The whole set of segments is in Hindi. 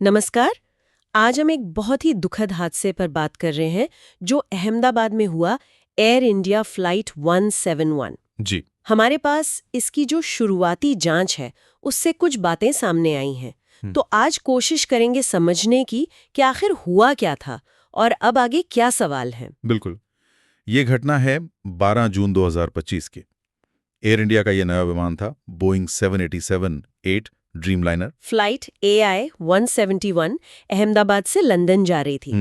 नमस्कार। आज हम एक बहुत ही दुखद हादसे पर बात कर रहे हैं जो अहमदाबाद में हुआ, एयर इंडिया फ्लाइट 171। जी। हमारे पास इसकी जो शुरुआती जांच है उससे कुछ बातें सामने आई हैं। तो आज कोशिश करेंगे समझने की कि आखिर हुआ क्या था और अब आगे क्या सवाल हैं। बिल्कुल। ये घटना है 12 जून 2025 की। एयर इंडिया का ये नया विमान था, Boeing 787-8 Dreamliner. Flight AI 171 Ahmedabad से लंदन जा रही थी।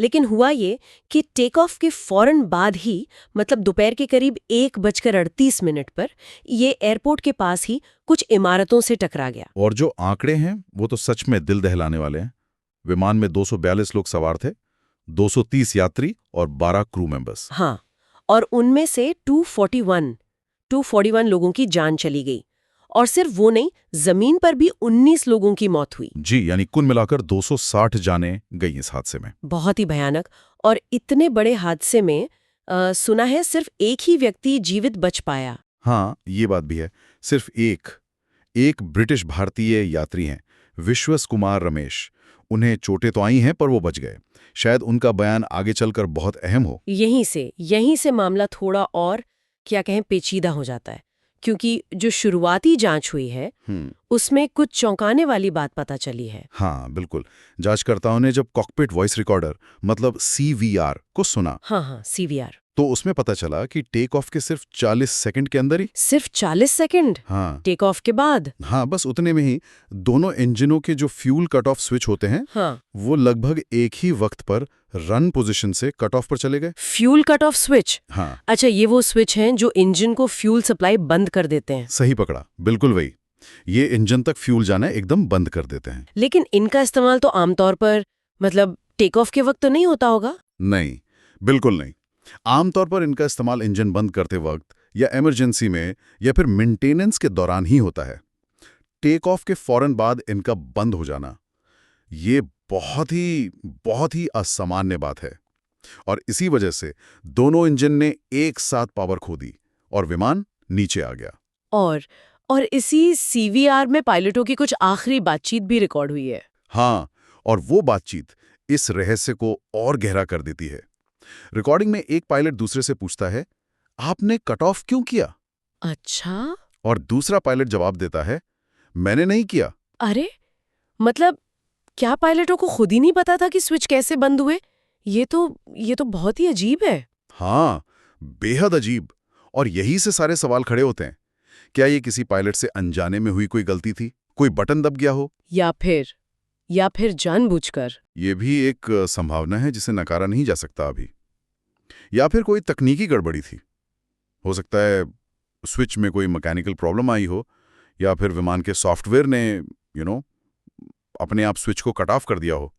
लेकिन हुआ ये कि टेक ऑफ के फौरन बाद ही, मतलब दोपहर के करीब 1:38 पर, ये एयरपोर्ट के पास ही कुछ इमारतों से टकरा गया। और जो आंकड़े हैं वो तो सच में दिल दहलाने वाले हैं। विमान में 242 लोग सवार थे, 230 यात्री और 12 क्रू मेंबर्स। हाँ, और उनमें से 241 लोगों की जान चली गई। और सिर्फ वो नहीं, जमीन पर भी 19 लोगों की मौत हुई। जी, यानी कुल मिलाकर 260 जानें गई इस हादसे में। बहुत ही भयानक। और इतने बड़े हादसे में सुना है सिर्फ एक ही व्यक्ति जीवित बच पाया। हाँ, ये बात भी है। सिर्फ एक ब्रिटिश भारतीय यात्री हैं, विश्वस कुमार रमेश। उन्हें चोटें तो आई हैं पर वो बच गए। शायद उनका बयान आगे चलकर बहुत अहम हो। यहीं से मामला थोड़ा और, क्या कहें, पेचीदा हो जाता है। क्योंकि जो शुरुआती जांच हुई है उसमें कुछ चौंकाने वाली बात पता चली है। हाँ, बिल्कुल। जांचकर्ताओं ने जब कॉकपिट वॉइस रिकॉर्डर मतलब CVR को सुना, हाँ, CVR। तो उसमें पता चला कि टेक ऑफ के सिर्फ 40 सेकंड के अंदर ही। सिर्फ 40 सेकंड हाँ, टेक ऑफ के बाद? हाँ, बस उतने में ही दोनों इंजनों के जो फ्यूल कट ऑफ स्विच होते हैं, हाँ, वो लगभग एक ही वक्त पर रन पोजीशन से कट ऑफ पर चले गए। Fuel cut off switch? हाँ, अच्छा, ये वो स्विच हैं जो इंजन को फ्यूल सप्लाई बंद कर देते हैं। सही पकड़ा, बिल्कुल वही। ये इंजन तक फ्यूल जाना एकदम बंद कर देते हैं। लेकिन इनका इस्तेमाल तो आमतौर पर, मतलब टेक ऑफ के वक्त तो नहीं होता होगा? नहीं, बिल्कुल नहीं। आमतौर पर इनका इस्तेमाल इंजन बंद करते वक्त या इमरजेंसी में या फिर मेंटेनेंस के दौरान ही होता है। टेक ऑफ के फौरन बाद इनका बंद हो जाना, ये बहुत ही असामान्य बात है। और इसी वजह से दोनों इंजन ने एक साथ पावर खो दी और विमान नीचे आ गया। और इसी CVR में पायलटों की कुछ आखिरी बातचीत भी रिकॉर्ड हुई है। हाँ, और वो बातचीत इस रहस्य को और गहरा कर देती है। रिकॉर्डिंग में एक पायलट दूसरे से पूछता है, आपने कट ऑफ क्यों किया? अच्छा। और दूसरा पायलट जवाब देता है, मैंने नहीं किया। अरे, मतलब क्या पायलटों को खुद ही नहीं पता था कि स्विच कैसे बंद हुए? ये तो बहुत ही अजीब है। हाँ, बेहद अजीब। और यही से सारे सवाल खड़े होते हैं। क्या ये किसी पायलट से अनजाने में हुई कोई गलती थी? कोई बटन दब गया हो? या फिर जानबूझकर? ये भी एक संभावना है जिसे नकारा नहीं जा सकता अभी। या फिर कोई तकनीकी गड़बड़ी थी। हो सकता है स्विच में कोई मैकेनिकल प्रॉब्लम आई हो, या फिर विमान के सॉफ्टवेयर ने अपने आप स्विच को कट ऑफ कर दिया हो।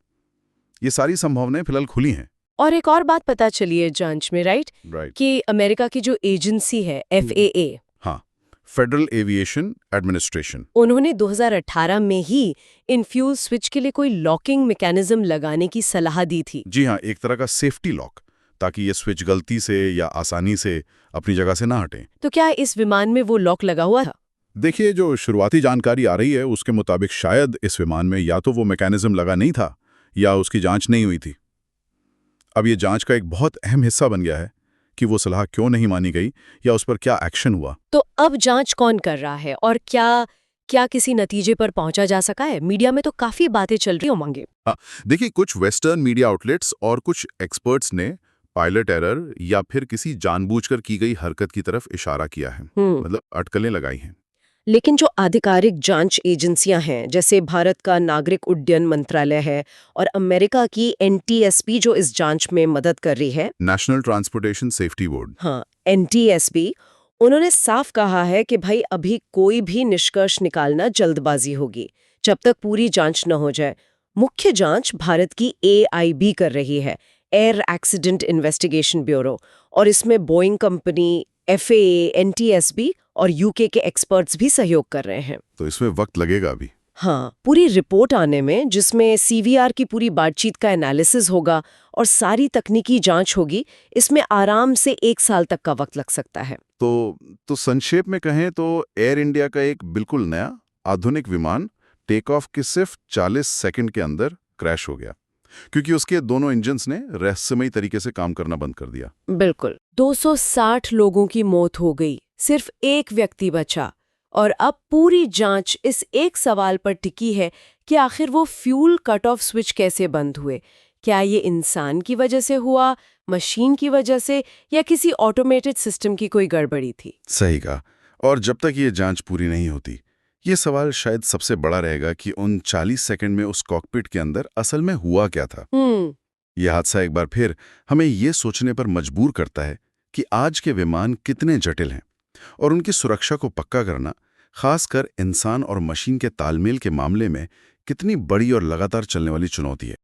ये सारी संभावनाएं फिलहाल खुली हैं। और एक और बात पता चली है जांच में, राइट? राइट। कि अमेरिका की जो एजेंसी है FAA, हाँ, फेडरल एविएशन एडमिनिस्ट्रेशन, उन्होंने 2018 में ही इन फ्यूल स्विच के लिए कोई लॉकिंग मैकेनिज्म लगाने की सलाह दी थी। जी हाँ, एक तरह का सेफ्टी लॉक, ताकि ये स्विच गलती से या आसानी से अपनी जगह से ना हटें। तो क्या इस विमान में वो लॉक लगा हुआ था? देखिए, जो शुरुआती जानकारी आ रही है उसके मुताबिक शायद इस विमान में या तो वो मैकेनिज्म लगा नहीं था या उसकी जांच नहीं हुई थी। अब ये जांच का एक बहुत अहम हिस्सा बन गया है कि वो सलाह क्यों नहीं मानी गई या उस पर क्या एक्शन हुआ। तो अब जांच कौन कर रहा है और क्या किसी नतीजे पर पहुंचा जा सका है? मीडिया में तो काफी बातें चल रही होंगी। देखिए, कुछ वेस्टर्न मीडिया आउटलेट्स और कुछ एक्सपर्ट्स ने पायलट एरर या फिर किसी जानबूझकर की गई हरकत की तरफ इशारा किया है, मतलब अटकलें लगाई हैं। लेकिन जो आधिकारिक जांच एजेंसियां हैं, जैसे भारत का नागरिक उड्डयन मंत्रालय है और अमेरिका की NTSB जो इस जांच में मदद कर रही है, नेशनल ट्रांसपोर्टेशन सेफ्टी बोर्ड, हाँ, NTSB, उन्होंने साफ कहा है कि भाई अभी कोई भी निष्कर्ष निकालना जल्दबाजी होगी जब तक पूरी जांच न हो जाए। मुख्य जांच भारत की AIB कर रही है, एयर एक्सीडेंट इन्वेस्टिगेशन ब्यूरो, और इसमें बोइंग कंपनी, FAA, NTSB और UK के एक्सपर्ट्स भी सहयोग कर रहे हैं। तो इसमें वक्त लगेगा अभी। हाँ, पूरी रिपोर्ट आने में, जिसमें CVR की पूरी बातचीत का एनालिसिस होगा और सारी तकनीकी जांच होगी, इसमें आराम से 1 साल तक का वक्त लग सकता है। तो संक्षेप में कहें तो एयर इंडिया का एक बिल्कुल नया आधुनिक विमान टेक ऑफ के सिर्फ 40 सेकंड के अंदर क्रैश हो गया, क्योंकि उसके दोनों इंजन्स ने रहस्यमयी तरीके से काम करना बंद कर दिया। बिल्कुल। 260 लोगों की मौत हो गई, सिर्फ एक व्यक्ति बचा। और अब पूरी जांच इस एक सवाल पर टिकी है कि आखिर वो फ्यूल कट ऑफ स्विच कैसे बंद हुए। क्या ये इंसान की वजह से हुआ, मशीन की वजह से, या किसी ऑटोमेटेड सिस्टम की कोई गड़बड़ी थी? सही कहा। और जब तक ये जांच पूरी नहीं होती, ये सवाल शायद सबसे बड़ा रहेगा कि उन 40 सेकंड में उस कॉकपिट के अंदर असल में हुआ क्या था। यह हादसा एक बार फिर हमें ये सोचने पर मजबूर करता है कि आज के विमान कितने जटिल हैं और उनकी सुरक्षा को पक्का करना, खासकर इंसान और मशीन के तालमेल के मामले में, कितनी बड़ी और लगातार चलने वाली चुनौती है।